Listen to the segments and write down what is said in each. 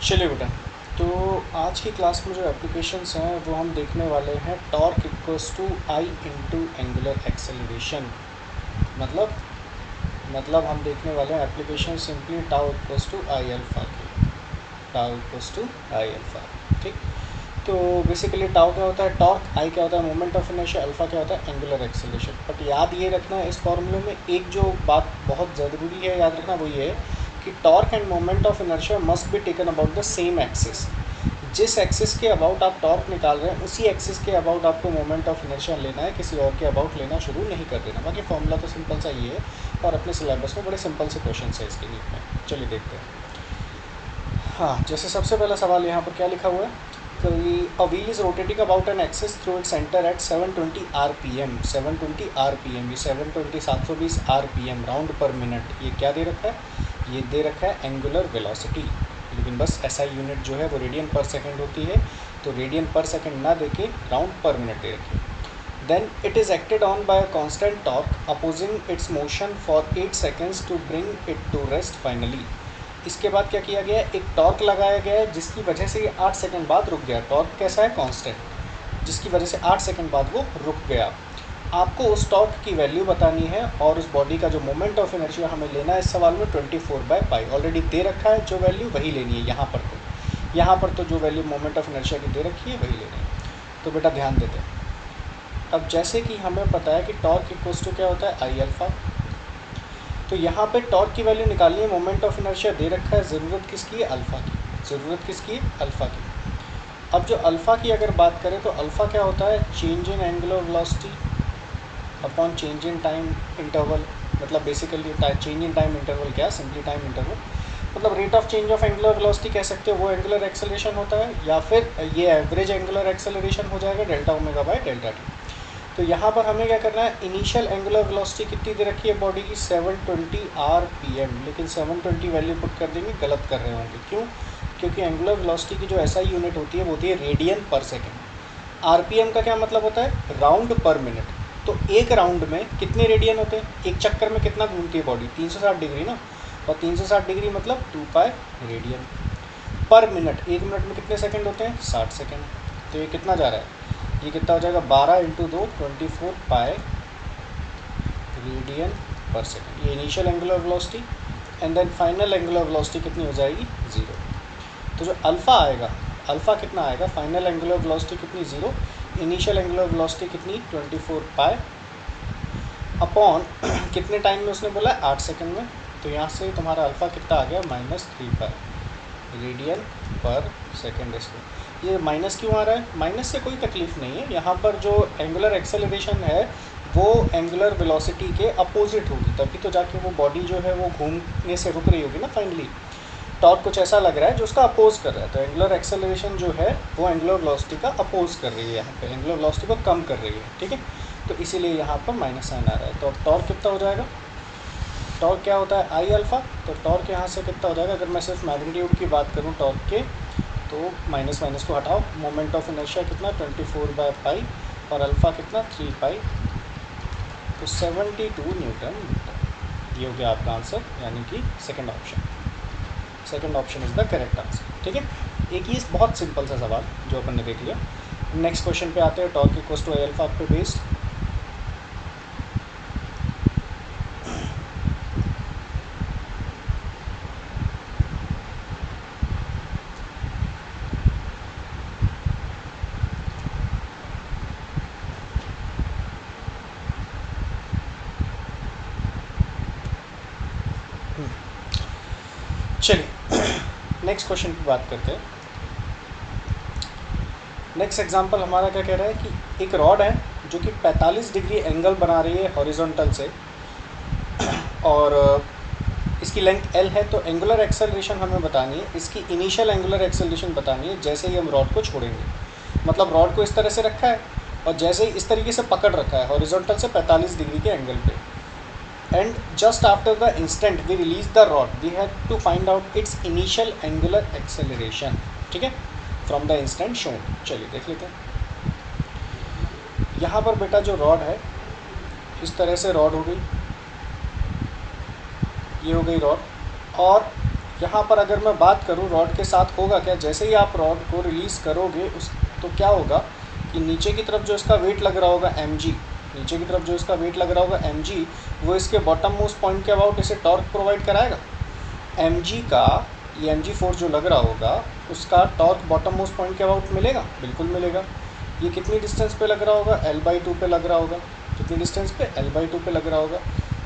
चलिए बेटा, तो आज की क्लास में जो एप्लीकेशंस हैं वो हम देखने वाले हैं torque equals to I into angular acceleration. मतलब मतलब हम देखने वाले हैं application simply tau equals to I alpha की, tau equals to I alpha. ठीक, तो बेसिकली टाउ क्या होता है टॉर्क, आई क्या होता है मोमेंट ऑफ इनर्शिया, अल्फा क्या होता है एंगुलर एक्सेलरेशन। बट याद ये रखना है इस फॉर्मूले में एक जो बात बहुत ज़रूरी है याद रखना वो ये है कि torque end moment of inertia must be taken about the same axis. जिस एक्सिस के अबाउट आप टॉर्क निकाल रहे हैं उसी एक्सिस के अबाउट आपको मोमेंट ऑफ इनर्शिया लेना है, किसी और के अबाउट लेना शुरू नहीं कर देना। बाकी फॉर्मूला तो सिंपल सा ही है और अपने सिलेबस में बड़े सिंपल से क्वेश्चन है इसके नीट में। चलिए देखते हैं। हाँ, जैसे सबसे पहला सवाल यहाँ पर क्या लिखा हुआ है कि a wheel is rotating about an axis through it centre at 720 RPM. 720 RPM, ये 720 720 आरपीएम राउंड पर मिनट। ये क्या दे रखा है? ये दे रखा है एंगुलर वेलोसिटी। लेकिन बस एसआई यूनिट जो है वो रेडियन पर सेकंड होती है, तो रेडियन पर सेकंड ना देके राउंड पर मिनट दे रखी है। Then it is acted on by a constant torque opposing its motion for 8 seconds to bring it to rest finally. इसके बाद क्या किया गया है? एक टॉर्क लगाया गया है जिसकी वजह से ये 8 सेकंड बाद रुक गया। टॉर्क कैसा है? कांस्टेंट, जिसकी वजह से 8 सेकंड बाद वो रुक गया। आपको उस टॉर्क की वैल्यू बतानी है और उस बॉडी का जो मोमेंट ऑफ इनर्शिया हमें लेना है इस सवाल में 24/पाई ऑलरेडी दे रखा है, जो वैल्यू वही लेनी है। यहाँ पर तो जो वैल्यू मोमेंट ऑफ इनर्शिया की दे रखी है वही लेनी है। तो बेटा ध्यान देते हैं। अब जैसे कि हमें पता है कि टॉर्क इक्वल्स टू क्या होता है? आई अल्फा। तो यहाँ पे टॉर्क की वैल्यू निकालनी है, मोमेंट ऑफ इनर्शिया दे रखा है, ज़रूरत किसकी है? अल्फ़ा की। ज़रूरत किसकी है? अल्फ़ा की। अब जो अल्फ़ा की अगर बात करें तो अल्फ़ा क्या होता है? Change in angular velocity upon change in time interval. मतलब basically change in time interval क्या है? Simply time interval. मतलब rate of change of angular velocity कह सकते हो, वो एंगुलर एक्सेलरेशन होता है, या फिर ये एवरेज एंगुलर एक्सेलरेशन हो जाएगा delta omega by delta T. तो यहाँ पर हमें क्या करना है? इनिशियल एंगुलर वेलोसिटी कितनी दे रखी है बॉडी की? 720 आरपीएम। लेकिन 720 वैल्यू पुट कर देंगे, गलत कर रहे होंगे। क्यों? क्योंकि एंगुलर वेलोसिटी की जो एसआई यूनिट होती है वो होती है रेडियन पर सेकेंड। आरपीएम का क्या मतलब होता है? राउंड पर मिनट। तो एक राउंड में कितने रेडियन होते हैं? एक चक्कर में कितना घूमती है बॉडी? 360 डिग्री ना। और 360 डिग्री मतलब 2 पाई रेडियन पर मिनट। एक मिनट में कितने सेकंड होते हैं? 60 सेकंड। तो ये कितना जा रहा है? ये कितना हो जाएगा? 12 इंटू 2 24 पाई रेडियन पर सेकंड। ये initial angular velocity. And then final angular velocity कितनी हो जाएगी? 0। तो जो अल्फ़ा आएगा, अल्फ़ा कितना आएगा? फाइनल एंगुलर वेलोसिटी कितनी? 0। इनिशियल एंगुलर वेलोसिटी कितनी? 24 पाई अपॉन कितने टाइम में उसने बोला? 8 सेकंड में। तो यहाँ से तुम्हारा अल्फ़ा कितना आ गया? -3 पाई रेडियन पर सेकेंड स्क्वायर। ये माइनस क्यों आ रहा है? माइनस से कोई तकलीफ नहीं है। यहाँ पर जो एंगुलर एक्सेलरेशन है वो एंगुलर वेलोसिटी के अपोजिट होगी, तभी तो जाके वो बॉडी जो है वो घूमने से रुक रही होगी ना फाइनली। टॉर्क कुछ ऐसा लग रहा है जो उसका अपोज कर रहा है, तो एंगुलर एक्सेलरेशन जो है वो एंगुलर वेलोसिटी का अपोज कर रही है, यहाँ पे एंगुलर वेलोसिटी को कम कर रही है। ठीक है, तो इसीलिए यहाँ पर माइनस साइन आ रहा है। तो अब टॉर्क कितना हो जाएगा? टॉर्क क्या होता है? आई अल्फ़ा। तो टॉर्क यहाँ से कितना हो जाएगा? अगर मैं सिर्फ मैग्नीट्यूड की बात करूँ टॉर्क के, तो माइनस माइनस को हटाओ। मोमेंट ऑफ इनर्शिया कितना? 24/पाई और अल्फ़ा कितना? 3 पाई। तो 72 न्यूटन मीटर। ये हो गया आपका आंसर, यानी कि second option. Second option is the correct answer. ठीक है, एक ही बहुत सिंपल सा सवाल जो अपन ने देख लिया। नेक्स्ट क्वेश्चन पे आते हैं। Torque equals to I alpha पे बेस्ड। चलिए नेक्स्ट क्वेश्चन की बात करते हैं। नेक्स्ट एग्जांपल हमारा क्या कह रहा है कि एक रॉड है जो कि 45 डिग्री एंगल बना रही है हॉरिजॉन्टल से, और इसकी लेंथ l है। तो एंगुलर एक्सेलरेशन हमें बतानी है, इसकी इनिशियल एंगुलर एक्सेलरेशन बतानी है जैसे ही हम रॉड को छोड़ेंगे। मतलब रॉड को इस तरह से रखा है और जैसे ही इस तरीके से पकड़ रखा है हॉरिजॉन्टल से 45 डिग्री के एंगल पे, and just after the instant we release the rod we have to find out its initial angular acceleration। ठीक है, from the instant shown। चलिए देख लेते हैं। यहाँ पर बेटा जो रॉड है इस तरह से रॉड हो गई, ये हो गई रॉड, और यहाँ पर अगर मैं बात करूँ रॉड के साथ होगा क्या, जैसे ही आप रॉड को रिलीज़ करोगे उस तो क्या होगा कि नीचे की तरफ जो इसका वेट लग रहा होगा mg, नीचे की तरफ जो इसका वेट लग रहा होगा mg, वो इसके बॉटम मोस्ट पॉइंट के अबाउट इसे टॉर्क प्रोवाइड कराएगा। mg का ये mg फोर्स जो लग रहा होगा उसका टॉर्क बॉटम मोस्ट पॉइंट के अबाउट मिलेगा, बिल्कुल मिलेगा। ये कितनी डिस्टेंस पे लग रहा होगा, l/2 पे लग रहा होगा। कितनी डिस्टेंस पे, l/2 पे लग रहा होगा।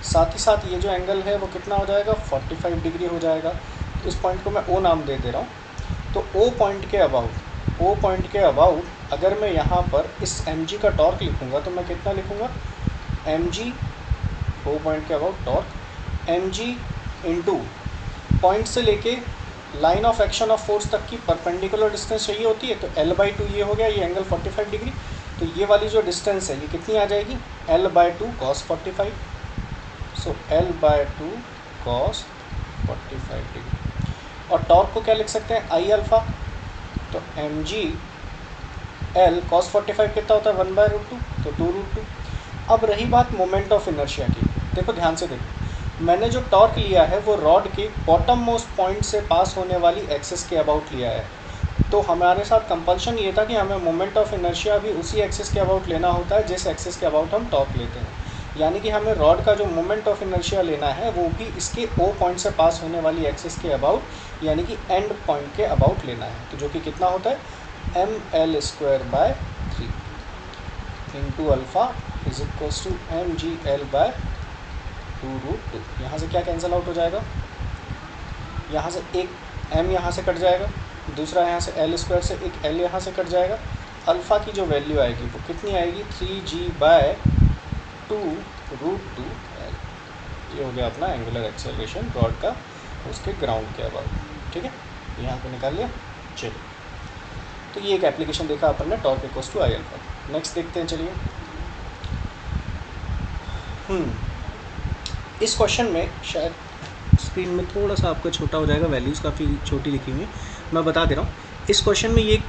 साथ ही साथ ये जो एंगल है वो कितना हो जाएगा, 45 डिग्री हो जाएगा। तो इस पॉइंट को मैं ओ नाम दे रहा हूँ। तो ओ पॉइंट के अबाउट अगर मैं यहाँ पर इस mg का टॉर्क लिखूँगा तो मैं कितना लिखूँगा, mg ओ पॉइंट के about torque mg into point से लेके line of action of force तक की परपेंडिकुलर डिस्टेंस चाहिए होती है। तो l/2 ये हो गया, ये एंगल 45 डिग्री। तो ये वाली जो डिस्टेंस है ये कितनी आ जाएगी, l/2 cos 45। सो l/2 cos 45 डिग्री। और टॉर्क को क्या लिख सकते हैं, i अल्फ़ा। तो mg l cos 45 कितना होता है, 1/√2, तो 2√2। अब रही बात मोमेंट ऑफ इनर्शिया की, देखो ध्यान से देखो, मैंने जो टॉर्क लिया है वो रॉड के बॉटम मोस्ट पॉइंट से पास होने वाली एक्सिस के अबाउट लिया है। तो हमारे साथ कंपल्शन ये था कि हमें मोमेंट ऑफ इनर्शिया भी उसी एक्सिस के अबाउट लेना होता है जिस एक्सिस के अबाउट हम टॉर्क लेते हैं। यानी कि हमें रॉड का जो मोमेंट ऑफ इनर्शिया लेना है वो भी इसके ओ पॉइंट से पास होने वाली एक्सिस के अबाउट, यानी कि एंड पॉइंट के अबाउट लेना है। तो जो कि कितना होता है, ml²/3 into alpha is equals to mgl/2√2। यहाँ से क्या कैंसिल आउट हो जाएगा, यहाँ से एक m यहाँ से कट जाएगा, दूसरा यहाँ से l² से एक l यहाँ से कट जाएगा। अल्फ़ा की जो वैल्यू आएगी वो कितनी आएगी, 3g/2√2l। ये हो गया अपना एंगुलर एक्सेलरेशन रॉड का उसके ग्राउंड के अबाउट। ठीक है, यहाँ पे निकाल लिया। चलिए, तो ये एक एप्लीकेशन देखा अपन ने, torque equals to i alpha. Next देखते हैं, चलिए। इस क्वेश्चन में शायद स्क्रीन में थोड़ा सा आपका छोटा हो जाएगा, वैल्यूज़ काफ़ी छोटी लिखी हुई है, मैं बता दे रहा हूँ। इस क्वेश्चन में ये एक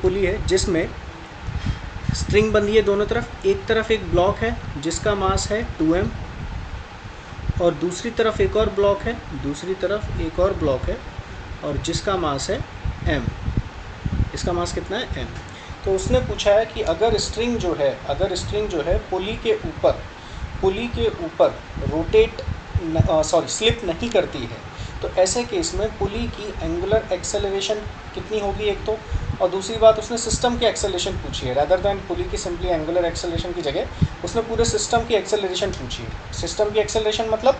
पुली है, जिसमें स्ट्रिंग बंधी है दोनों तरफ। एक तरफ एक ब्लॉक है जिसका मास है 2m, और दूसरी तरफ एक और ब्लॉक है और जिसका मास है m। इसका मास कितना है, m। तो उसने पूछा है कि अगर स्ट्रिंग जो है पुली के ऊपर स्लिप नहीं करती है तो ऐसे केस में पुली की एंगुलर एक्सेलरेशन कितनी होगी एक तो, और दूसरी बात उसने सिस्टम की एक्सेलरेशन पूछी है। रैदर दैन पुली की सिंपली एंगुलर एक्सेलरेशन की जगह उसने पूरे सिस्टम की एक्सेलरेशन पूछी है। सिस्टम की एक्सेलरेशन मतलब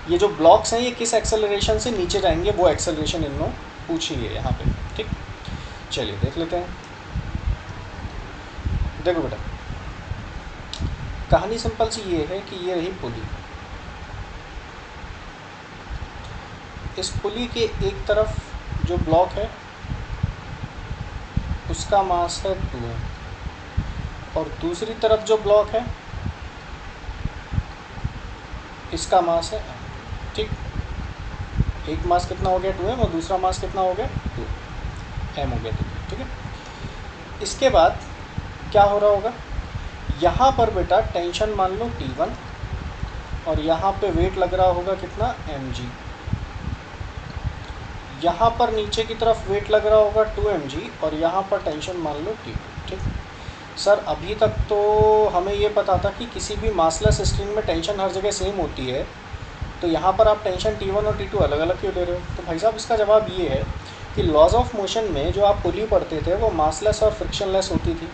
ये जो ब्लॉक्स हैं ये किस एक्सेलरेशन से नीचे जाएंगे, वो एक्सेलरेशन इन्होंने पूछी है यहाँ पे। ठीक, चलिए देख लेते हैं। देखो बेटा, कहानी सिंपल सी ये है कि ये रही पुली। इस पुली के एक तरफ जो ब्लॉक है उसका मास है 2m, और दूसरी तरफ जो ब्लॉक है इसका मास है m। ठीक, एक मास कितना हो गया 2m और दूसरा मास कितना हो गया 2m हो गया। ठीक है, इसके बाद क्या हो रहा होगा, यहाँ पर बेटा टेंशन मान लो T1 और यहाँ पे वेट लग रहा होगा कितना mg। यहाँ पर नीचे की तरफ वेट लग रहा होगा 2mg और यहाँ पर टेंशन मान लो T2। ठीक सर, अभी तक तो हमें ये पता था कि किसी भी मासलेस स्ट्रिंग में टेंशन हर जगह सेम होती है, तो यहाँ पर आप टेंशन T1 और T2 अलग अलग क्यों ले रहे हो। तो भाई साहब इसका जवाब ये है कि लॉज ऑफ मोशन में जो आप पुली पढ़ते थे वो मासलेस और फ्रिक्शनलेस होती थी,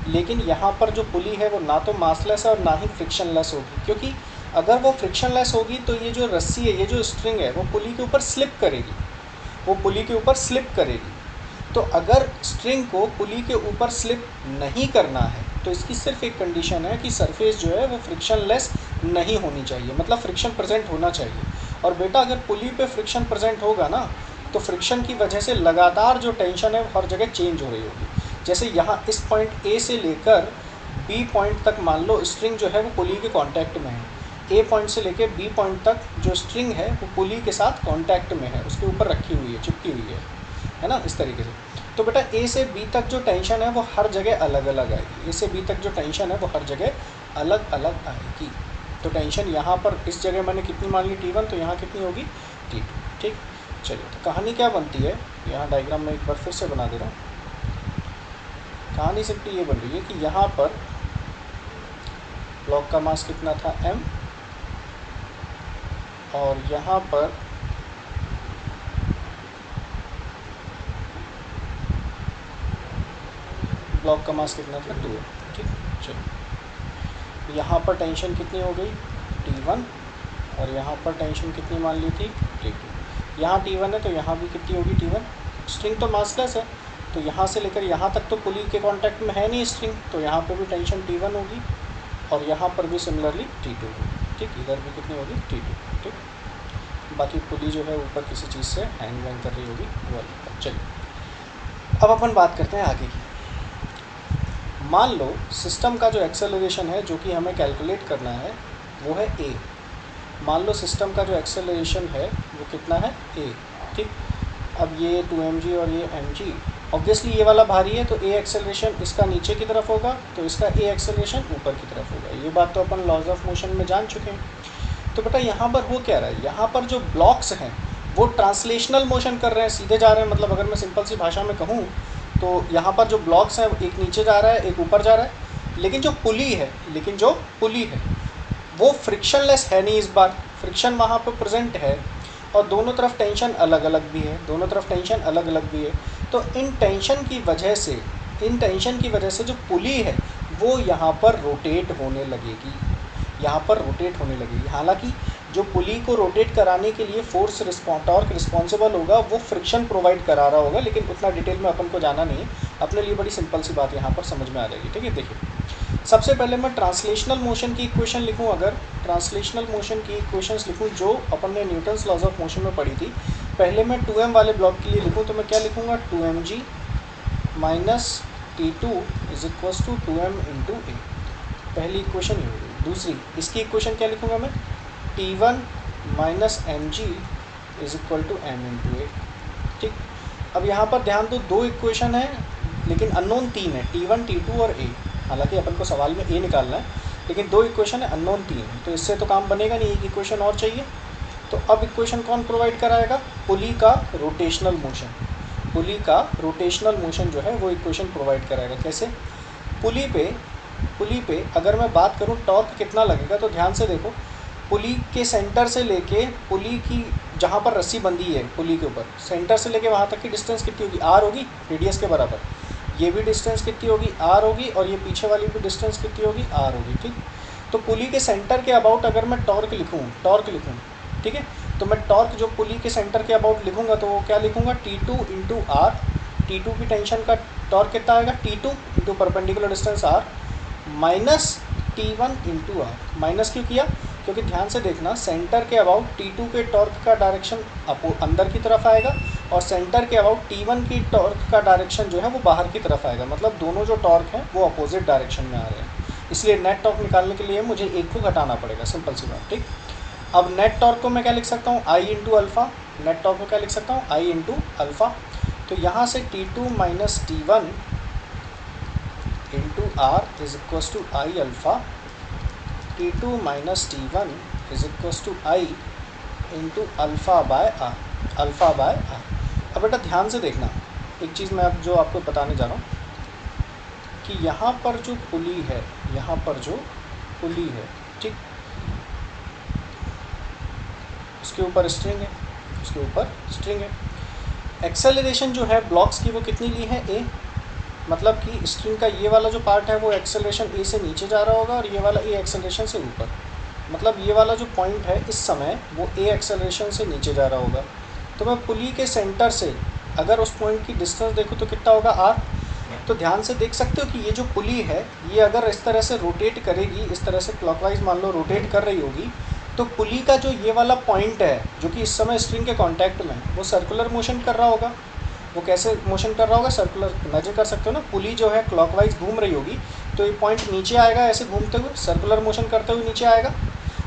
लेकिन यहाँ पर जो पुली है वो ना तो मासलेस है और ना ही फ्रिक्शनलेस होगी, क्योंकि अगर वो फ्रिक्शनलेस होगी तो ये जो रस्सी है, ये जो स्ट्रिंग है वो पुली के ऊपर स्लिप करेगी। तो अगर स्ट्रिंग को पुली के ऊपर स्लिप नहीं करना है तो इसकी सिर्फ एक कंडीशन है कि सरफेस जो है वो फ्रिक्शनलेस नहीं होनी चाहिए, मतलब फ्रिक्शन प्रेजेंट होना चाहिए। और बेटा अगर पुली पे फ्रिक्शन प्रेजेंट होगा ना तो फ्रिक्शन की वजह से लगातार जो टेंशन है हर जगह चेंज हो रही होगी। जैसे यहाँ इस पॉइंट A से लेकर B पॉइंट तक मान लो स्ट्रिंग जो है वो पुली के कांटेक्ट में है। A पॉइंट से लेकर B पॉइंट तक जो स्ट्रिंग है वो पुली के साथ कांटेक्ट में है, उसके ऊपर रखी हुई है, चिपकी हुई है ना, इस तरीके से। तो बेटा A से B तक जो टेंशन है वो हर जगह अलग अलग आएगी। A से B तक जो टेंशन है वो हर जगह अलग अलग आएगी। तो टेंशन यहाँ पर इस जगह मैंने कितनी मान ली T1, तो यहाँ कितनी होगी T2। ठीक, चलिए तो कहानी क्या बनती है, यहाँ डायग्राम में एक बार फिर से बना दे रहा हूँ। कहानी सिंपली ये बन रही है कि यहाँ पर ब्लॉक का मास कितना था m, और यहाँ पर ब्लॉक का मास कितना था 2। ठीक, चलिए यहाँ पर टेंशन कितनी हो गई T1, और यहाँ पर टेंशन कितनी मान ली थी T2। यहाँ T1 है तो यहाँ भी कितनी होगी T1। स्ट्रिंग तो मासलेस है, तो यहाँ से लेकर यहाँ तक तो पुली के कांटेक्ट में है नहीं स्ट्रिंग, तो यहाँ पे भी टेंशन T1 होगी, और यहाँ पर भी सिमिलरली T2 होगी। ठीक, इधर भी कितनी होगी T2। ठीक, बाकी पुली जो है ऊपर किसी चीज़ से हैंग वैंग कर रही होगी वो अलग। चलिए अब अपन बात करते हैं आगे की। मान लो सिस्टम का जो एक्सेलरेशन है जो कि हमें कैलकुलेट करना है वो है a। मान लो सिस्टम का जो एक्सेलरेशन है वो कितना है a। ठीक, अब ये 2mg और ये mg, ऑब्वियसली ये वाला भारी है तो a एक्सेलरेशन इसका नीचे की तरफ होगा, तो इसका a एक्सेलरेशन ऊपर की तरफ होगा। ये बात तो अपन लॉज ऑफ मोशन में जान चुके हैं। तो बेटा यहाँ पर हो क्या रहा है, यहाँ पर जो ब्लॉक्स हैं वो ट्रांसलेशनल मोशन कर रहे हैं, सीधे जा रहे हैं। मतलब अगर मैं सिंपल सी भाषा में कहूँ तो यहाँ पर जो ब्लॉक्स हैं एक नीचे जा रहा है एक ऊपर जा रहा है, लेकिन जो पुली है वो फ्रिक्शनलेस है नहीं। इस बार फ्रिक्शन वहाँ पर प्रेजेंट है और दोनों तरफ टेंशन अलग अलग भी है। तो इन टेंशन की वजह से जो पुली है वो यहाँ पर रोटेट होने लगेगी, हालांकि जो पुली को रोटेट कराने के लिए टॉर्क रिस्पॉन्सिबल होगा वो फ्रिक्शन प्रोवाइड करा रहा होगा, लेकिन उतना डिटेल में अपन को जाना नहीं है। अपने लिए बड़ी सिंपल सी बात यहाँ पर समझ में आ जाएगी। ठीक है, देखिए सबसे पहले मैं ट्रांसलेशनल मोशन की इक्वेशन लिखूँ। अगर ट्रांसलेशनल मोशन की इक्वेशंस लिखूँ जो अपन ने न्यूटन्स लॉज ऑफ मोशन में पढ़ी थी, पहले मैं 2m वाले ब्लॉक के लिए लिखूँ तो मैं क्या लिखूँगा, 2mg minus T2 is equals to 2m into A. पहली इक्वेशन ये होगी। दूसरी इसकी इक्वेशन क्या लिखूँगा मैं, T1 minus mg is equal to m into A. ठीक, अब यहाँ पर ध्यान दो, दो इक्वेशन है लेकिन अननोन 3 है, T1 T2 और a। हालांकि अपन को सवाल में a निकालना है, लेकिन दो इक्वेशन है, अननोन 3 है, तो इससे तो काम बनेगा नहीं, एक इक्वेशन और चाहिए। तो अब इक्वेशन कौन प्रोवाइड कराएगा, पुली का रोटेशनल मोशन जो है वो इक्वेशन प्रोवाइड कराएगा। कैसे, पुली पे अगर मैं बात करूँ टॉर्क कितना लगेगा, तो ध्यान से देखो, पुली के सेंटर से लेके पुली की जहाँ पर रस्सी बंधी है पुली के ऊपर, सेंटर से लेके वहाँ तक की डिस्टेंस कितनी होगी, r होगी, रेडियस के बराबर। ये भी डिस्टेंस कितनी होगी, r होगी, और ये पीछे वाली भी डिस्टेंस कितनी होगी, r होगी। ठीक, तो पुली के सेंटर के अबाउट अगर मैं टॉर्क लिखूँ, ठीक है, तो मैं टॉर्क जो पुली के सेंटर के अबाउट लिखूँगा तो वो क्या लिखूँगा, T2 इंटू आर। T2 की टेंशन का टॉर्क कितना आएगा, T2 into perpendicular distance r minus T1 into R. Minus क्यों किया, क्योंकि ध्यान से देखना सेंटर के अबाउट T2 के टॉर्क का डायरेक्शन अंदर की तरफ आएगा, और सेंटर के अबाउट T1 की टॉर्क का डायरेक्शन जो है वो बाहर की तरफ आएगा। मतलब दोनों जो टॉर्क हैं वो अपोजिट डायरेक्शन में आ रहे हैं, इसलिए नेट टॉर्क निकालने के लिए मुझे एक को घटाना पड़ेगा, सिंपल सी बात। ठीक, अब नेट टॉर्क को मैं क्या लिख सकता हूँ, I into alpha. Net torque को क्या लिख सकता हूँ, I इंटू अल्फ़ा। तो यहाँ से T2 minus T1 into R is equals to I alpha, T2 minus T1 is equals to I into alpha by R. अब बेटा ध्यान से देखना, एक चीज़ मैं अब जो आपको बताने जा रहा हूँ कि यहाँ पर जो पुली है, ठीक, उसके ऊपर स्ट्रिंग है, एक्सेलरेशन जो है ब्लॉक्स की वो कितनी ली है, a। मतलब कि स्ट्रिंग का ये वाला जो पार्ट है वो एक्सेलरेशन a से नीचे जा रहा होगा, और ये वाला a एक्सेलरेशन से ऊपर। मतलब ये वाला जो पॉइंट है इस समय वो a एक्सेलरेशन से नीचे जा रहा होगा। तो मैं पुली के सेंटर से अगर उस पॉइंट की डिस्टेंस देखूँ तो कितना होगा, r। तो ध्यान से देख सकते हो कि ये जो पुली है ये अगर इस तरह से रोटेट करेगी, इस तरह से क्लॉकवाइज मान लो रोटेट कर रही होगी, तो पुली का जो ये वाला पॉइंट है जो कि इस समय स्ट्रिंग के कांटेक्ट में, वो सर्कुलर मोशन कर रहा होगा। वो कैसे मोशन कर रहा होगा, सर्कुलर, इमेजिन कर सकते हो ना, पुली जो है क्लॉकवाइज घूम रही होगी, तो ये पॉइंट नीचे आएगा ऐसे घूमते हुए, सर्कुलर मोशन करते हुए नीचे आएगा।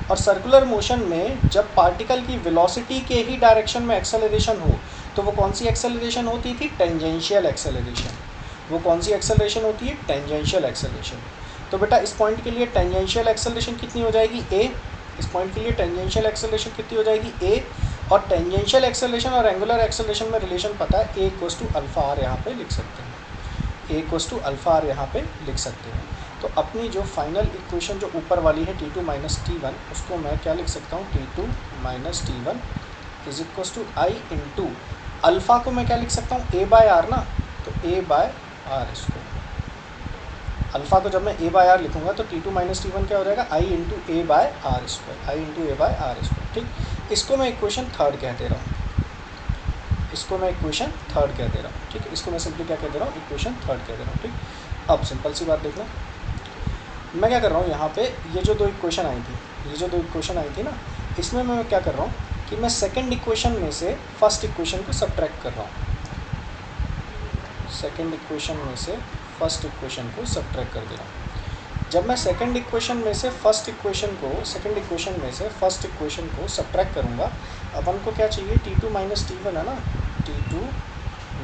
और सर्कुलर मोशन में जब पार्टिकल की वेलोसिटी के ही डायरेक्शन में एक्सेलरेशन हो, तो वो कौन सी एक्सेलरेशन होती थी, टेंजेंशियल एक्सेलरेशन। वो कौन सी एक्सेलरेशन होती है, टेंजेंशियल एक्सेलरेशन। तो बेटा इस पॉइंट के लिए टेंजेंशियल एक्सेलरेशन कितनी हो जाएगी, a। इस पॉइंट के लिए टेंजेंशियल एक्सेलरेशन कितनी हो जाएगी, a। और टेंजेंशियल एक्सेलरेशन और एंगुलर एक्सेलरेशन में रिलेशन पता है, ए इक्वल्स टू अल्फा आर यहाँ पे लिख सकते हैं, ए इक्वल्स टू अल्फा आर यहाँ पे लिख सकते हैं। तो अपनी जो फाइनल इक्वेशन जो ऊपर वाली है T2 माइनस T1, उसको मैं क्या लिख सकता हूँ, T2 minus T1 is equals to I into alpha को मैं क्या लिख सकता हूँ, ए बाय आर ना, तो ए बाय आर स्क्वायर। अल्फ़ा को जब मैं ए बाय आर लिखूंगा तो T2 माइनस T1 क्या हो जाएगा, I into A by R square, I into A by R square. ठीक, इसको मैं इक्वेशन थर्ड कह दे रहा हूँ, इसको मैं इक्वेशन थर्ड कह दे रहा हूँ। ठीक, इसको मैं सिंपली क्या कह दे रहा हूँ, इक्वेशन थर्ड कह दे रहा हूँ। ठीक, अब सिंपल सी बात देखना, मैं क्या कर रहा हूँ यहाँ पे, ये जो दो इक्वेशन आई थी, ये जो दो इक्वेशन आई थी ना, इसमें मैं क्या कर रहा हूँ कि मैं सेकंड इक्वेशन में से फर्स्ट इक्वेशन को सब्ट्रैक्ट कर रहा हूँ, सेकंड इक्वेशन में से फर्स्ट इक्वेशन को सब्ट्रैक्ट कर दे रहा हूँ। जब मैं सेकंड इक्वेशन में से फर्स्ट इक्वेशन को, सेकंड इक्वेशन में से फर्स्ट इक्वेशन को सब्ट्रैक्ट करूँगा, अपन को क्या चाहिए, T2 माइनस T1 है ना, T2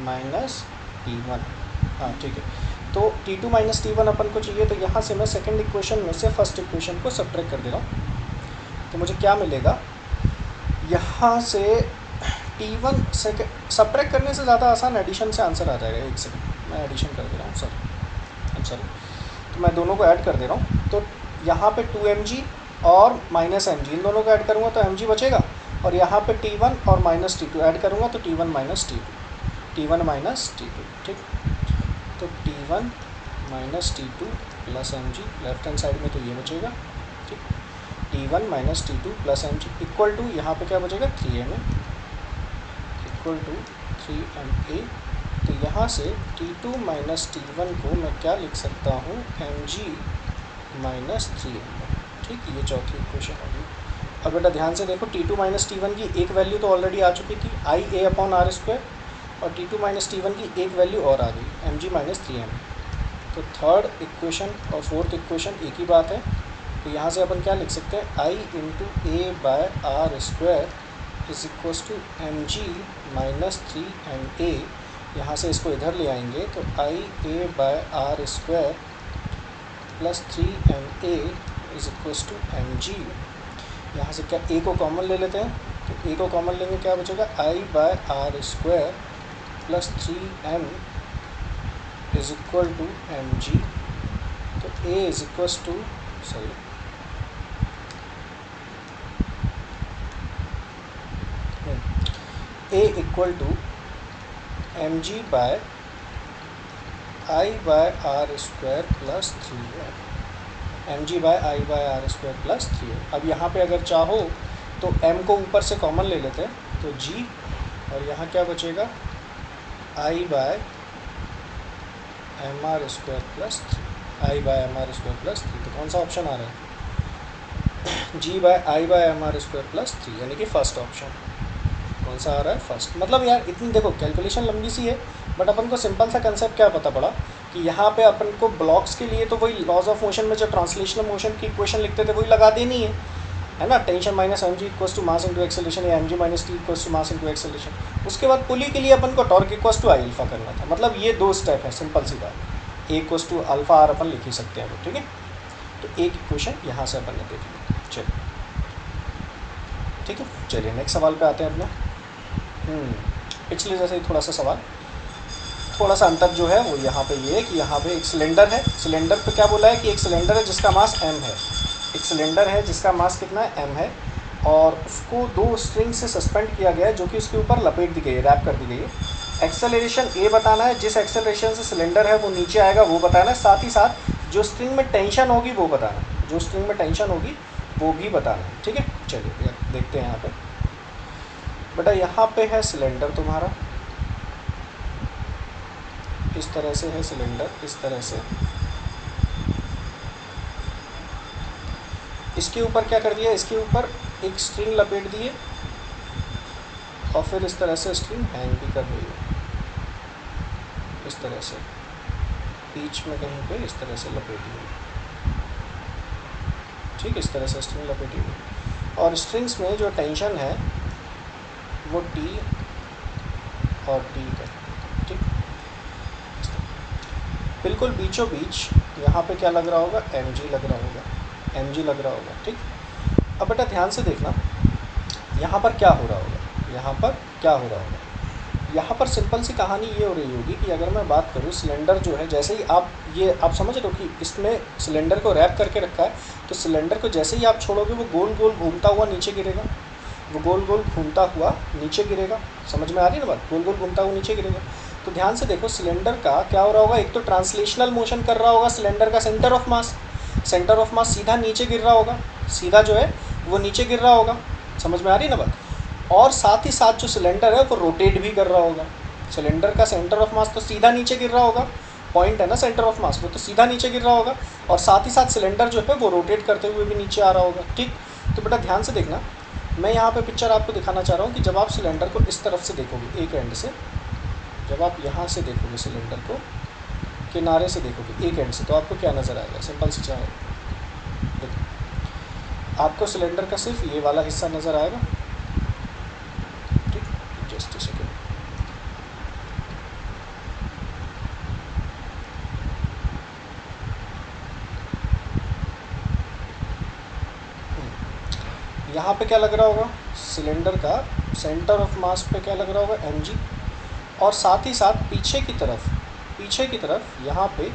माइनस T1, हाँ ठीक है। तो T2 माइनस T1 अपन को चाहिए, तो यहाँ से मैं सेकंड इक्वेशन में से फर्स्ट इक्वेशन को सब्ट्रैक्ट कर दे रहा हूँ। तो मुझे क्या मिलेगा, यहाँ से T1 सब्ट्रैक्ट करने से ज़्यादा आसान एडिशन से आंसर आ जाएगा। एक सेकंड मैं एडिशन कर दे रहा हूँ, सॉरी, तो मैं दोनों को ऐड कर दे रहा हूँ। तो यहाँ पे 2mg और माइनस mg, इन दोनों को ऐड करूँगा तो mg बचेगा, और यहाँ पे T1 और माइनस T2 ऐड करूँगा तो T1 minus T2, T1 minus T2। ठीक, तो T1 minus T2 plus mg, left hand side में तो ये बचेगा। ठीक, T1 minus T2 plus mg equal to यहाँ पे क्या बचेगा, 3ma इक्वल टू 3ma। तो यहाँ से T2 माइनस T1 को मैं क्या लिख सकता हूँ, mg माइनस 3ma। ठीक, ये चौथी इक्वेशन होगी। अब बेटा ध्यान से देखो, T2 माइनस T1 की एक वैल्यू तो ऑलरेडी आ चुकी थी, आई ए अपॉन आर स्क्वायर, और T2 माइनस T1 की एक वैल्यू और आ गई, mg माइनस 3ma। तो थर्ड इक्वेशन और फोर्थ इक्वेशन एक ही बात है। तो यहाँ से अपन क्या लिख सकते हैं, I into A by R square is equals to mg minus 3ma। यहाँ से इसको इधर ले आएंगे तो I A by R square plus 3ma is equals to mg। यहाँ से क्या ए को कॉमन ले लेते हैं, तो ए को कॉमन लेंगे क्या बचेगा, I by R square plus 3m is equal to mg। तो a is equals to a equal to mg by I by R square plus 3m, mg by I by R square plus 3m। अब यहाँ पे अगर चाहो तो m को ऊपर से कॉमन ले लेते हैं, तो g, और यहाँ क्या बचेगा, I by M R square plus 3, I by M R square plus 3। तो कौन सा ऑप्शन आ रहा है, G by I by M R square plus 3, यानी कि फर्स्ट ऑप्शन। कौन सा आ रहा है, फर्स्ट। मतलब यार इतनी देखो कैलकुलेशन लंबी सी है, बट अपन को सिंपल सा कंसेप्ट क्या पता पड़ा कि यहाँ पे अपन को ब्लॉक्स के लिए तो वही लॉज ऑफ मोशन में जो ट्रांसलेशनल मोशन की इक्वेशन लिखते थे वही लगा देनी है ना, tension minus mg equals to mass into acceleration, या mg minus t equals to mass into acceleration. उसके बाद पुली के लिए अपन को torque equals to I alpha करना था। मतलब ये दो स्टेप है, सिंपल सी बात, ए इक्वल्स टू अल्फा आर अपन लिख ही सकते हैं। ठीक है, तो एक इक्वेशन यहाँ से अपन ने देख ली। चलिए ठीक है, चलिए नेक्स्ट सवाल पे आते हैं अपने। पिछले जैसे ही थोड़ा सा सवाल, थोड़ा सा अंतर जो है वो यहाँ पे ये है कि यहाँ पे एक सिलेंडर है, सिलेंडर पे क्या बोला है कि एक सिलेंडर है जिसका मास m है, एक सिलेंडर है जिसका मास कितना है, m है, और उसको दो स्ट्रिंग से सस्पेंड किया गया है जो कि उसके ऊपर लपेट दी गई है, रैप कर दी गई है। एक्सेलरेशन a बताना है, जिस एक्सेलरेशन से सिलेंडर है वो नीचे आएगा वो बताना है, साथ ही साथ जो स्ट्रिंग में टेंशन होगी वो बताना है, जो स्ट्रिंग में टेंशन होगी वो भी बताना है। ठीक है, चलिए देखते हैं यहाँ पे। बेटा यहाँ पे है सिलेंडर तुम्हारा, इस तरह से है सिलेंडर, इस तरह से। इसके ऊपर क्या कर दिया, इसके ऊपर एक स्ट्रिंग लपेट दिए और फिर इस तरह से स्ट्रिंग हैंग भी कर दी है, इस तरह से बीच में कहीं पे इस तरह से लपेटी हुई। ठीक, इस तरह से स्ट्रिंग लपेटी हुई, और स्ट्रिंग्स में जो टेंशन है वो T और T है। ठीक, बिल्कुल बीचों बीच यहाँ पे क्या लग रहा होगा, mg लग रहा होगा, mg लग रहा होगा। ठीक, अब बेटा ध्यान से देखना यहाँ पर क्या हो रहा होगा, यहाँ पर क्या हो रहा होगा, यहाँ पर सिंपल सी कहानी ये हो रही होगी कि अगर मैं बात करूँ सिलेंडर जो है, जैसे ही आप समझ रहे हो कि इसमें सिलेंडर को रैप करके रखा है, तो सिलेंडर को जैसे ही आप छोड़ोगे वो गोल गोल घूमता हुआ नीचे गिरेगा, वो गोल गोल घूमता हुआ नीचे गिरेगा। समझ में आ रही है ना बात, गोल गोल घूमता हुआ नीचे गिरेगा। तो ध्यान से देखो सिलेंडर का क्या हो रहा होगा, एक तो ट्रांसलेशनल मोशन कर रहा होगा सिलेंडर का सेंटर ऑफ मास सीधा नीचे गिर रहा होगा, सीधा जो है वो नीचे गिर रहा होगा। समझ में आ रही है ना बात। और साथ ही साथ जो सिलेंडर है वो रोटेट भी कर रहा होगा। सिलेंडर का सेंटर ऑफ मास तो सीधा नीचे गिर रहा होगा, पॉइंट है ना सेंटर ऑफ मास, वो तो सीधा नीचे गिर रहा होगा, और साथ ही साथ सिलेंडर जो है वो रोटेट करते हुए भी नीचे आ रहा होगा। ठीक, तो बेटा ध्यान से देखना, मैं यहाँ पे पिक्चर आपको दिखाना चाह रहा हूँ कि जब आप सिलेंडर को इस तरफ से देखोगे एक एंड से, जब आप यहाँ से देखोगे सिलेंडर को किनारे से देखोगे एक एंड से, तो आपको क्या नज़र आएगा, सिंपल सी चाहे देखो आपको सिलेंडर का सिर्फ ये वाला हिस्सा नज़र आएगा। ठीक, जस्ट अ सेकेंड, यहाँ पे क्या लग रहा होगा, सिलेंडर का सेंटर ऑफ मास पे क्या लग रहा होगा, mg, और साथ ही साथ पीछे की तरफ यहाँ पे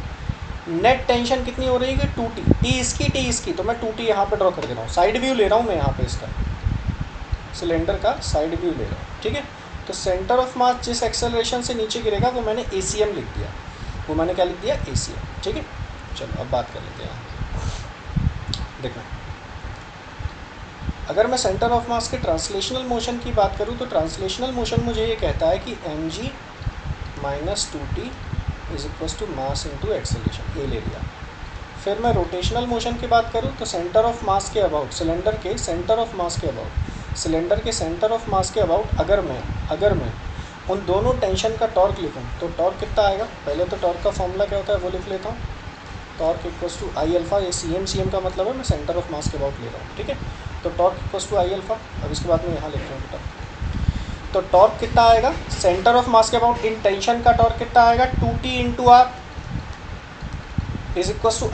नेट टेंशन कितनी हो रही है, 2t, टी इसकी, तो मैं 2t यहाँ पे ड्रॉ कर दे रहा हूँ, साइड व्यू ले रहा हूँ मैं यहाँ पे इसका, सिलेंडर का साइड व्यू ले रहा हूँ। ठीक है, तो सेंटर ऑफ मास जिस एक्सेलरेशन से नीचे गिरेगा वो मैंने ACM लिख दिया, वो मैंने क्या लिख दिया, ACM। ठीक है, चलो अब बात कर लेते हैं। देखना, अगर मैं सेंटर ऑफ मास के ट्रांसलेशनल मोशन की बात करूँ तो ट्रांसलेशनल मोशन मुझे ये कहता है कि mg minus 2t is equal to mass into acceleration, ये ले लिया। फिर मैं रोटेशनल मोशन की बात करूँ तो सेंटर ऑफ मास के अबाउट, सिलेंडर के सेंटर ऑफ मास के अबाउट, सिलेंडर के सेंटर ऑफ मास के अबाउट अगर मैं उन दोनों टेंशन का टॉर्क लिखूँ तो टॉर्क कितना आएगा, पहले तो टॉर्क का फॉर्मूला क्या होता है वो लिख लेता हूँ, torque equals to I alpha, ये CM का मतलब है मैं सेंटर ऑफ मास के अबाउट ले रहा हूँ। ठीक है, तो torque equals to I alpha, अब इसके बाद मैं यहाँ लिख रहा हूँ बेटा, तो टॉर्क कितना आएगा सेंटर ऑफ मास के अबाउट इन टेंशन का टॉर्क कितना आएगा, 2t into R is equals to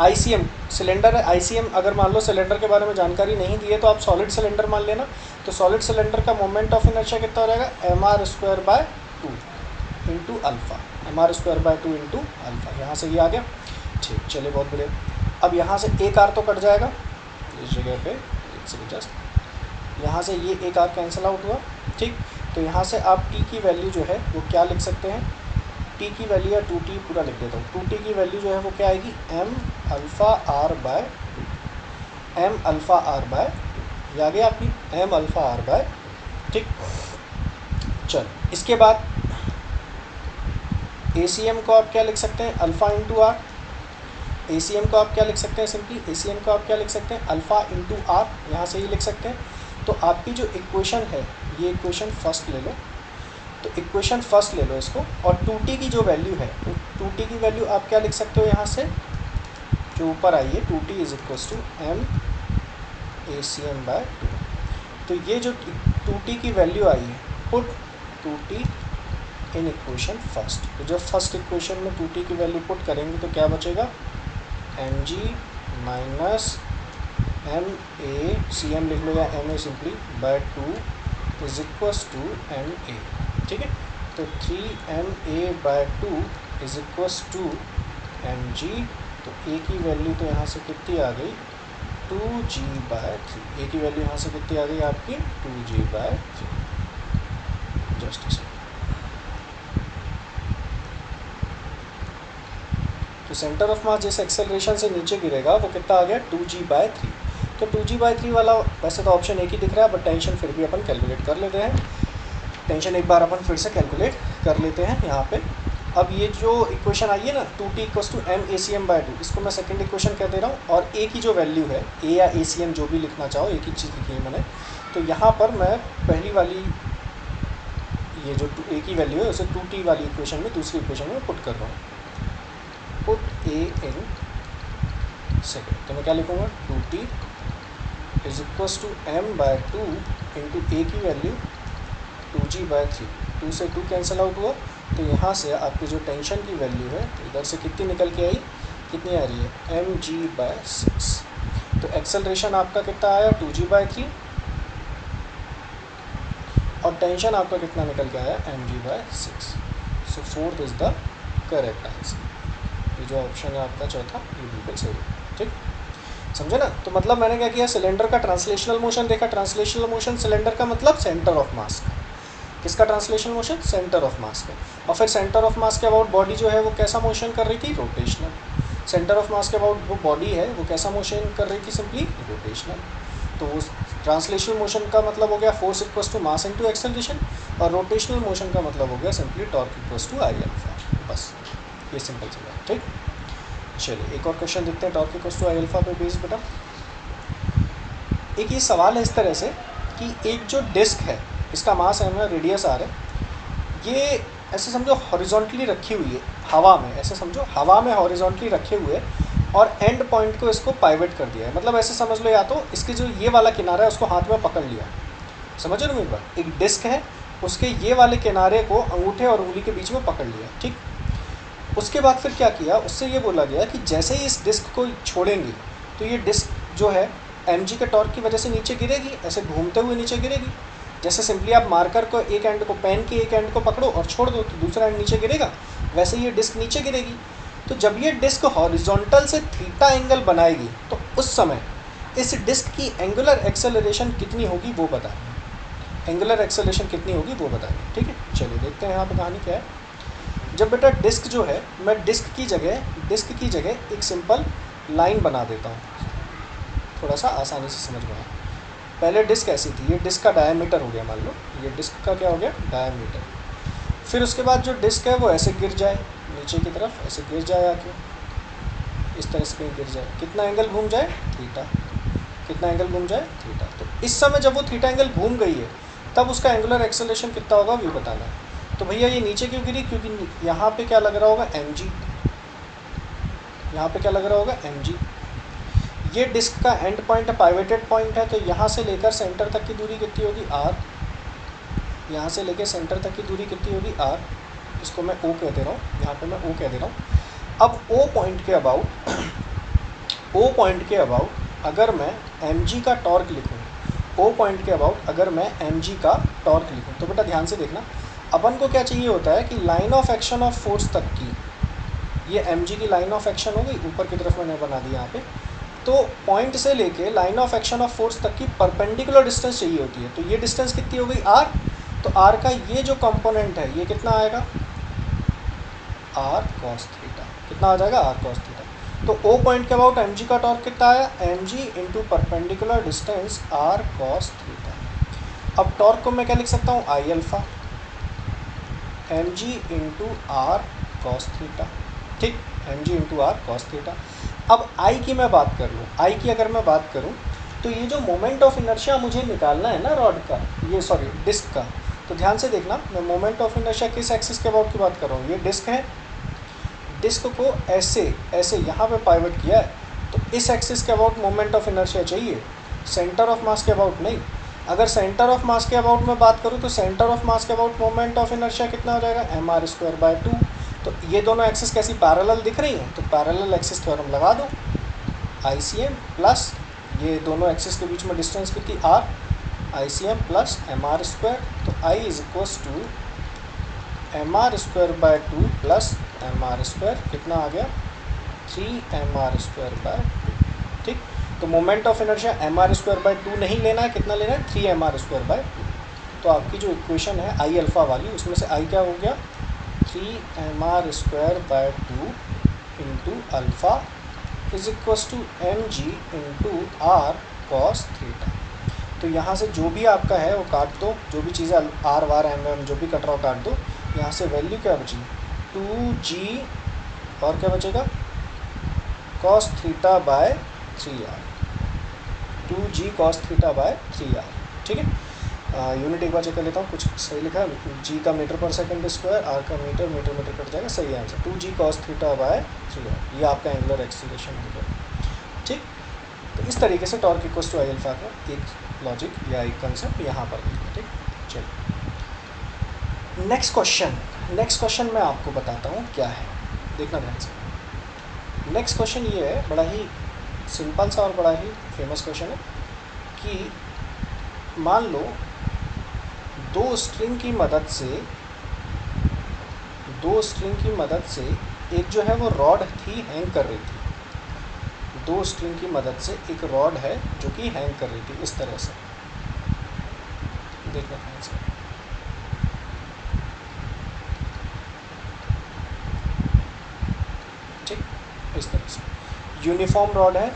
ICM cylinder है, ICM अगर मान लो सिलेंडर के बारे में जानकारी नहीं दी है तो आप सॉलिड सिलेंडर मान लेना, तो सॉलिड सिलेंडर का मोमेंट ऑफ इनर्शिया कितना हो जाएगा, mr² into alpha, mr² into alpha, यहाँ से ये आ गया। ठीक, चलिए बहुत बढ़िया। अब यहाँ से एक आर तो कट जाएगा इस जगह पे, एक सेकंड जस्ट, यहाँ से ये एक आर कैंसिल आउट हुआ। ठीक, तो यहाँ से आप t की वैल्यू जो है वो क्या लिख सकते हैं, t की वैल्यू या 2t पूरा लिख देता हूँ, 2t की वैल्यू जो है वो क्या आएगी, m अल्फ़ा r बाय 2, ये आ गया आपकी m अल्फ़ा r बाय। ठीक, चल इसके बाद ACM को आप क्या लिख सकते हैं, अल्फ़ा इंटू आर, ACM को आप क्या लिख सकते हैं, सिंपली ACM को आप क्या लिख सकते हैं, अल्फ़ा इंटू आर, यहाँ से ही लिख सकते हैं। तो आपकी जो इक्वेशन है, ये इक्वेशन फर्स्ट ले लो, तो इक्वेशन फर्स्ट ले लो इसको, और 2t की जो वैल्यू है, तो 2t की वैल्यू आप क्या लिख सकते हो, यहाँ से जो ऊपर आई है 2t is equals to m ACM by 2। तो ये जो 2t की वैल्यू आई है, put 2t in equation first, तो जब फर्स्ट इक्वेशन में 2t की वैल्यू पुट करेंगे तो क्या बचेगा, mg माइनस MACM लिख लो या MA simply by 2 is equals to MA। ठीक है, तो 3MA by 2 is equals to mg, तो a की वैल्यू तो यहाँ से कितनी आ गई, 2g बाय 3, a की वैल्यू यहाँ से कितनी आ गई आपकी, 2g बाय 3। जस्ट तो सेंटर ऑफ मास जिस एक्सेलरेशन से नीचे गिरेगा वो कितना आ गया, 2g बाय 3। तो 2g बाय 3 वाला वैसे तो ऑप्शन एक ही दिख रहा है, बट टेंशन फिर भी अपन कैलकुलेट कर लेते हैं, टेंशन एक बार अपन फिर से कैलकुलेट कर लेते हैं यहाँ पे। अब ये जो इक्वेशन आई है ना 2t equals to MACM bye 2, इसको मैं सेकंड इक्वेशन कह दे रहा हूँ, और a की जो वैल्यू है, a या ACM जो भी लिखना चाहो, एक ही चीज़ लिखी है मैंने। तो यहाँ पर मैं पहली वाली ये जो a की वैल्यू है उसे 2t वाली इक्वेशन में, दूसरी इक्वेशन में पुट कर रहा हूँ, पुट a इन सेकेंड, तो मैं क्या लिखूँगा, 2t is equals to m by 2 into a की वैल्यू 2g बाय 3, 2 से 2 कैंसिल आउट हुआ, तो यहाँ से आपकी जो टेंशन की वैल्यू है इधर से कितनी निकल के आई, कितनी आ रही है, mg बाय 6। तो एक्सेलरेशन आपका कितना आया, 2g बाय 3, टेंशन आपका कितना निकल के आया, mg/6। So 4th is the correct answer. ये जो ऑप्शन है आपका चौथा, ये बिल्कुल सही है। ठीक, समझे ना। तो मतलब मैंने क्या किया, सिलेंडर का ट्रांसलेशनल मोशन देखा। ट्रांसलेशनल मोशन सिलेंडर का मतलब सेंटर ऑफ मास का। किसका ट्रांसलेशनल मोशन, सेंटर ऑफ मास का। और फिर सेंटर ऑफ मास के अबाउट बॉडी जो है वो कैसा मोशन कर रही थी, रोटेशनल। सेंटर ऑफ मास के अबाउट वो बॉडी है वो कैसा मोशन कर रही थी, सिंपली रोटेशनल। तो वो ट्रांसलेशनल मोशन का मतलब हो गया force equals to mass into acceleration, और रोटेशनल मोशन का मतलब हो गया simply torque equals to I alpha. बस ये सिंपल सी बात। ठीक, चलिए एक और क्वेश्चन देखते हैं torque equals to I alpha पे बेस्ड। बेटा एक ये सवाल है इस तरह से कि एक जो डिस्क है, इसका मास है, रेडियस आर है, ये ऐसे समझो हॉरिजॉन्टली रखी हुई है हवा में, ऐसे समझो हवा में हॉरिजॉन्टली रखे हुए, और एंड पॉइंट को इसको पाइवट कर दिया है। मतलब ऐसे समझ लो, या तो इसके जो ये वाला किनारा है उसको हाथ में पकड़ लिया, समझ रहे हो मेरी बात। एक डिस्क है, उसके ये वाले किनारे को अंगूठे और उंगली के बीच में पकड़ लिया। ठीक, उसके बाद फिर क्या किया, उससे ये बोला गया कि जैसे ही इस डिस्क को छोड़ेंगे तो ये डिस्क जो है mg के टॉर्क की वजह से नीचे गिरेगी, ऐसे घूमते हुए नीचे गिरेगी। जैसे सिंपली आप मार्कर को एक एंड को, पेन के एक एंड को पकड़ो और छोड़ दो तो दूसरा एंड नीचे गिरेगा, वैसे ये डिस्क नीचे गिरेगी। तो जब ये डिस्क हॉरिजॉन्टल से थीटा एंगल बनाएगी तो उस समय इस डिस्क की एंगुलर एक्सेलरेशन कितनी होगी वो बताएं। एंगुलर एक्सेलरेशन कितनी होगी वो बताएं। ठीक है, चलिए देखते हैं यहाँ पर कहानी क्या है। जब बेटा डिस्क जो है, मैं डिस्क की जगह एक सिंपल लाइन बना देता हूँ, थोड़ा सा आसानी से समझ में आए। पहले डिस्क ऐसी थी, ये डिस्क का डायमीटर हो गया, मान लो ये डिस्क का क्या हो गया, डायमीटर। फिर उसके बाद जो डिस्क है वो ऐसे गिर जाए नीचे की तरफ, ऐसे गिर जाए आके इस तरह से कहीं गिर जाए, कितना एंगल घूम जाए, थीटा। कितना एंगल घूम जाए, थीटा। तो इस समय जब वो थीटा एंगल घूम गई है तब उसका एंगुलर एक्सेलरेशन कितना होगा वो बताना है। तो भैया ये नीचे क्यों गिरी, क्योंकि यहाँ पे क्या लग रहा होगा, mg। यहाँ पे क्या लग रहा होगा, mg। ये डिस्क का एंड पॉइंट है, पाइवेटेड पॉइंट है, तो यहाँ से लेकर सेंटर तक की दूरी कितनी होगी, r। यहाँ से लेकर सेंटर तक की दूरी कितनी होगी, r। इसको मैं o कह दे रहा हूँ, यहाँ पे मैं o कह दे रहा हूँ। अब o पॉइंट के अबाउट अगर मैं mg का टॉर्क लिखूँ, o पॉइंट के अबाउट अगर मैं mg का टॉर्क लिखूँ, तो बेटा ध्यान से देखना, अपन को क्या चाहिए होता है कि line of action of force तक की, ये mg की लाइन ऑफ एक्शन हो गई, ऊपर की तरफ मैंने बना दी यहाँ पे। तो पॉइंट से लेके line of action of force तक की परपेंडिकुलर डिस्टेंस चाहिए होती है। तो ये डिस्टेंस कितनी हो गई, r। तो r का ये जो कंपोनेंट है ये कितना आएगा, r cos थीटा। कितना आ जाएगा, r cos थीटा। तो o पॉइंट के अबाउट mg का टॉर्क कितना आया, mg into perpendicular distance r cos theta. अब टॉर्क को मैं क्या लिख सकता हूँ, I alpha mg into R cos theta. ठीक, mg into R cos theta. अब I की मैं बात कर लूँ, I की अगर मैं बात करूँ तो ये जो मोमेंट ऑफ इनर्शिया मुझे निकालना है ना रॉड का, ये सॉरी डिस्क का, तो ध्यान से देखना, मैं मोमेंट ऑफ इनर्शिया किस एक्सिस के अबाउट की बात कर रहा हूँ। ये डिस्क है, डिस्क को ऐसे ऐसे यहाँ पे पाइवट किया है, तो इस एक्सिस के अबाउट मोमेंट ऑफ इनर्शिया चाहिए, सेंटर ऑफ मास के अबाउट नहीं। अगर सेंटर ऑफ मास के अबाउट में बात करूँ तो सेंटर ऑफ मास के अबाउट मोमेंट ऑफ इनर्शिया कितना हो जाएगा, mr²/2। तो ये दोनों एक्सिस कैसी पैरेलल दिख रही हैं, तो पैरेलल एक्सिस थ्योरम लगा दो, ICM प्लस ये दोनों एक्सिस के बीच में डिस्टेंस कितनी, r, ICM प्लस mr²। तो I is equals to mr²/2 plus mr², कितना आ गया, 3mr²/2। ठीक, तो मोमेंट ऑफ इनर्शिया mr²/2 नहीं लेना है, कितना लेना है, 3mr²/2। तो आपकी जो इक्वेशन है आई अल्फ़ा वाली, उसमें से आई क्या हो गया, 3mr²/2 into alpha is equals to mg into R cos theta. तो यहाँ से जो भी आपका है वो काट दो, जो भी चीज़ें आर वार एम एम जो भी कट रहा हो काट दो। यहाँ से वैल्यू क्या बची, 2g और क्या बचेगा, cos theta by 3r, 2g cos theta by 3r। ठीक है, यूनिट एक बार चेक कर लेता हूँ, कुछ सही लिखा है, g का मीटर पर सेकंड स्क्वायर, r का मीटर, मीटर मीटर कट जाएगा, सही answer 2g cos theta by 3r। ये आपका एंगुलर एक्सीलरेशन होगा। ठीक, तो इस तरीके से torque equals to I alpha का एक लॉजिक या एक कंसेप्ट यहाँ पर लिखा। ठीक, चलिए नेक्स्ट क्वेश्चन मैं आपको बताता हूँ क्या है, देखना ध्यान से। नेक्स्ट क्वेश्चन ये है, बड़ा ही सिंपल सा और बड़ा ही फेमस क्वेश्चन है कि मान लो दो स्ट्रिंग की मदद से एक जो है वो रॉड थी, हैंग कर रही थी। दो स्ट्रिंग की मदद से एक रॉड है जो कि हैंग कर रही थी, इस तरह से। देखो फ्रेंड्स, ठीक, इस तरह से यूनिफॉर्म रॉड है,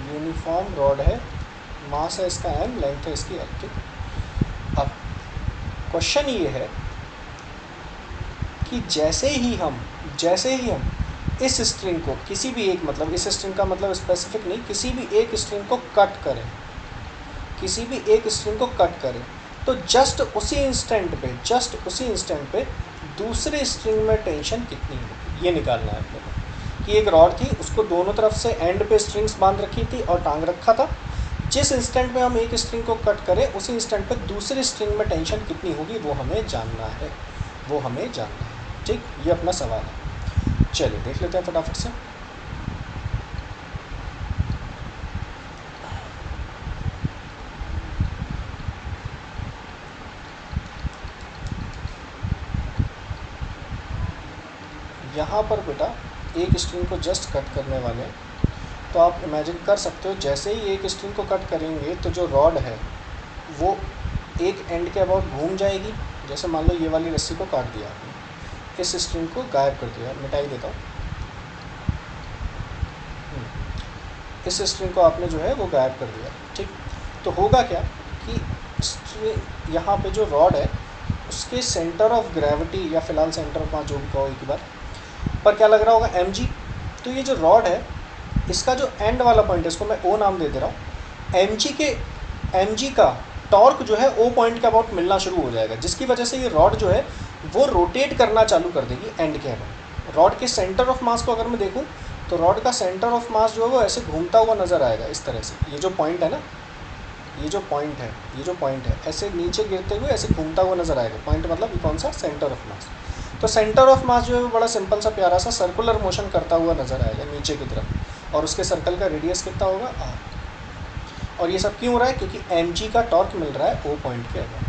यूनिफॉर्म रॉड है, मास है इसका m, लेंथ है इसकी l। ठीक, अब क्वेश्चन ये है कि जैसे ही हम इस स्ट्रिंग को किसी भी एक, मतलब इस स्ट्रिंग का मतलब स्पेसिफिक नहीं, किसी भी एक स्ट्रिंग को कट करें, तो जस्ट उसी इंस्टेंट पे दूसरे स्ट्रिंग में टेंशन कितनी होगी, ये निकालना है अपने को। कि एक रॉड थी, उसको दोनों तरफ से एंड पे स्ट्रिंग्स बांध रखी थी और टांग रखा था। जिस इंस्टेंट में हम एक स्ट्रिंग को कट करें, उसी इंस्टेंट पे दूसरे स्ट्रिंग में टेंशन कितनी होगी वो हमें जानना है। ठीक, ये अपना सवाल है। चलिए देख लेते हैं फटाफट से। यहाँ पर बेटा एक स्ट्रिंग को जस्ट कट करने वाले हैं, तो आप इमेजिन कर सकते हो जैसे ही एक स्ट्रिंग को कट करेंगे तो जो रॉड है वो एक एंड के अबाउट घूम जाएगी। जैसे मान लो ये वाली रस्सी को काट दिया आपने, इस स्ट्रिंग को गायब कर दिया, मिटाई देता हूँ। इस स्ट्रिंग को आपने जो है वो गायब कर दिया। ठीक, तो होगा क्या कि यहाँ पे जो रॉड है उसके सेंटर ऑफ ग्रेविटी, या फिलहाल सेंटर ऑफ मास जो भी कहो एक बार, पर क्या लग रहा होगा mg। तो ये जो रॉड है इसका जो एंड वाला पॉइंट है, इसको मैं O नाम दे दे रहा हूँ। mg का टॉर्क जो है O पॉइंट के अबाउट मिलना शुरू हो जाएगा, जिसकी वजह से ये रॉड जो है वो रोटेट करना चालू कर देगी एंड के अबाउट। रॉड के सेंटर ऑफ मास को अगर मैं देखूँ तो रॉड का सेंटर ऑफ मास जो है वो ऐसे घूमता हुआ नज़र आएगा इस तरह से। ये जो पॉइंट है ना, ये जो पॉइंट है ऐसे नीचे गिरते हुए ऐसे घूमता हुआ नज़र आएगा। पॉइंट मतलब ये कौन सा, सेंटर ऑफ मास। तो सेंटर ऑफ मास जो है वो बड़ा सिंपल सा प्यारा सा सर्कुलर मोशन करता हुआ नज़र आएगा नीचे की तरफ, और उसके सर्कल का रेडियस कितना होगा r। और ये सब क्यों हो रहा है, क्योंकि mg का टॉर्क मिल रहा है O पॉइंट के अबाउट,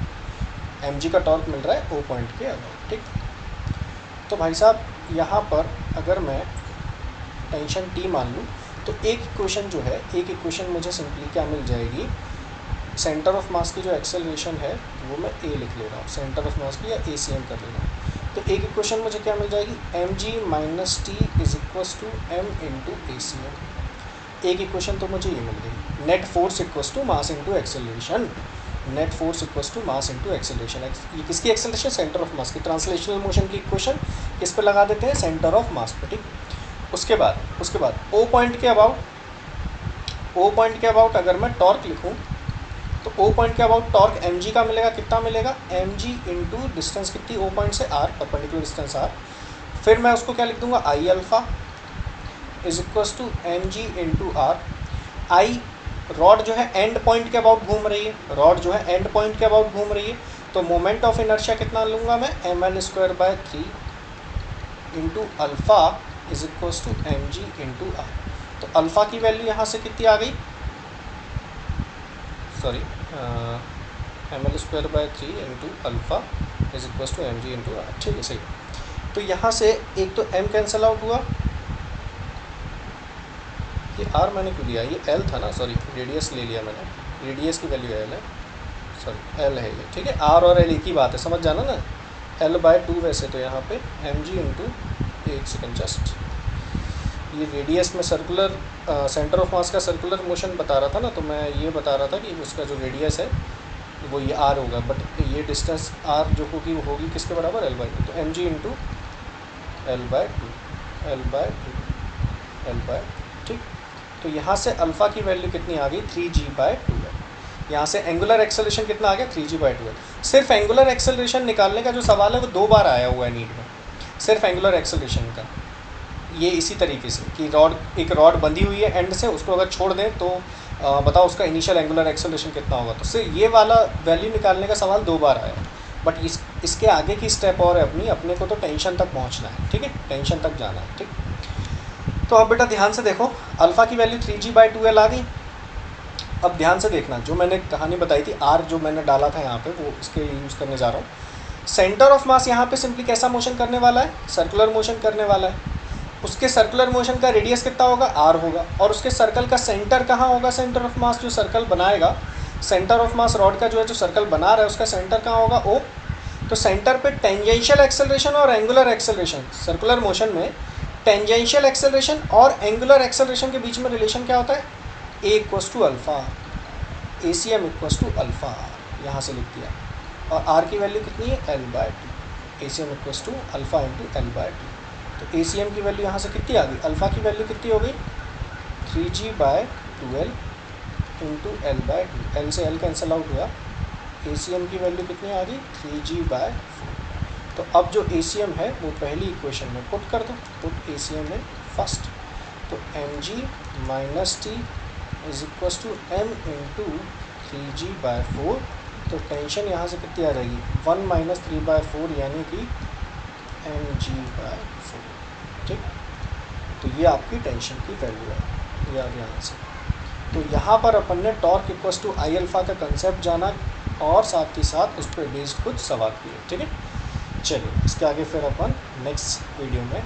mg का टॉर्क मिल रहा है O पॉइंट के अबाउट। ठीक, तो भाई साहब यहाँ पर अगर मैं टेंशन T मान लूँ तो एक इक्वेशन मुझे सिंपली क्या मिल जाएगी, सेंटर ऑफ मास की जो एक्सेलरेशन है वो मैं a लिख ले रहा हूँ, सेंटर ऑफ मास की, या ACM कर ले रहा हूँ। तो एक इक्वेशन मुझे क्या मिल जाएगी, mg minus T is equals to m into ACM। एक इक्वेशन तो मुझे ये मिल गई। Net force equals to mass into acceleration, ये किसकी एक्सेलरेशन, सेंटर ऑफ मास की। ट्रांसलेशनल मोशन की इक्वेशन किस पे लगा देते हैं, सेंटर ऑफ मास पे। ठीक, उसके बाद O पॉइंट के अबाउट अगर मैं टॉर्क लिखूँ तो O पॉइंट के अबाउट टॉर्क mg का मिलेगा, कितना मिलेगा, mg इंटू डिस्टेंस कितनी O पॉइंट से r, परपेंडिकुलर डिस्टेंस r। फिर मैं उसको क्या लिख दूंगा, I alpha is equals to mg into r। I rod जो है एंड पॉइंट के अबाउट घूम रही है, तो मोमेंट ऑफ इनर्शिया कितना लूँगा मैं, ml²/3 into alpha is equals to mg into r। तो अल्फ़ा की वैल्यू यहाँ से कितनी आ गई, sorry ml²/3 into alpha is equals to mg into r। ठीक है, सही। तो यहाँ से एक तो m कैंसिल आउट हुआ, ये r मैंने क्यों लिया, ये l था ना, सॉरी रेडियस ले लिया मैंने, रेडियस की वैल्यू l है, सॉरी l है ये। ठीक है, r और l एक ही बात है, समझ जाना ना। l/2 वैसे तो यहाँ पे mg इंटू, एक सेकेंड जस्ट, ये रेडियस में सर्कुलर सेंटर ऑफ मास का सर्कुलर मोशन बता रहा था ना, तो मैं ये बता रहा था कि उसका जो रेडियस है वो ये r होगा, बट ये डिस्टेंस r जो होगी वो होगी किसके बराबर, l/2। तो mg इंटू l/2। ठीक, तो यहाँ से अल्फ़ा की वैल्यू कितनी आ गई, 3g/2 है। यहाँ से एंगुलर एक्सेलरेशन कितना आ गया, 3g/2 है। सिर्फ एंगुलर एक्सेलरेशन निकालने का जो सवाल है वो 2 बार आया हुआ है नीट में, सिर्फ एंगुलर एक्सेलरेशन का। ये इसी तरीके से कि एक रॉड बंधी हुई है एंड से, उसको अगर छोड़ दें तो बताओ उसका इनिशियल एंगुलर एक्सेलरेशन कितना होगा। तो सिर्फ ये वाला वैल्यू निकालने का सवाल 2 बार आया, बट इसके आगे की स्टेप और है अपने को तो टेंशन तक पहुँचना है। ठीक है, टेंशन तक जाना है। ठीक, तो अब बेटा ध्यान से देखो, अल्फ़ा की वैल्यू 3g/2l आ गई, अब ध्यान से देखना, जो मैंने कहानी बताई थी, आर जो मैंने डाला था यहाँ पे, वो इसके यूज़ करने जा रहा हूँ। सेंटर ऑफ मास यहाँ पे सिंपली कैसा मोशन करने वाला है, सर्कुलर मोशन करने वाला है। उसके सर्कुलर मोशन का रेडियस कितना होगा, आर होगा, और उसके सर्कल का सेंटर कहाँ होगा, सेंटर ऑफ मास जो सर्कल बनाएगा, सेंटर ऑफ मास रॉड का जो है, जो सर्कल बना रहा है उसका सेंटर कहाँ होगा, ओ। तो सेंटर पे टेंजेंशियल एक्सेलरेशन और एंगुलर एक्सेलरेशन, सर्कुलर मोशन में टेंजेंशियल एक्सेलरेशन और एंगुलर एक्सेलरेशन के बीच में रिलेशन क्या होता है, A equals to alpha, A C M equals to alpha, यहाँ से लिख दिया। और आर की वैल्यू कितनी है, L by two, A C M equals to alpha into L by two. तो ए सी एम की वैल्यू यहाँ से कितनी आ गई, अल्फ़ा की वैल्यू कितनी हो गई, 3g by 2l into L by two, L से एल कैंसिल आउट हुआ, ए सी एम की वैल्यू कितनी आ गई, 3g बाय 4। तो अब जो ए सी एम है वो पहली इक्वेशन में पुट कर दो, put A C M in first. तो M G minus T is equals to M into 3g by 4। तो टेंशन यहाँ से कितनी आ जाएगी, 1 माइनस 3 बाय 4 यानी कि एम जी बाय 4। ठीक, तो ये आपकी टेंशन की वैल्यू है, याद यहाँ से। तो यहाँ पर अपन ने torque equals to I alpha का कंसेप्ट जाना और साथ ही साथ उस पर बेस्ड कुछ सवाल किए। ठीक है, चलिए इसके आगे फिर अपन नेक्स्ट वीडियो में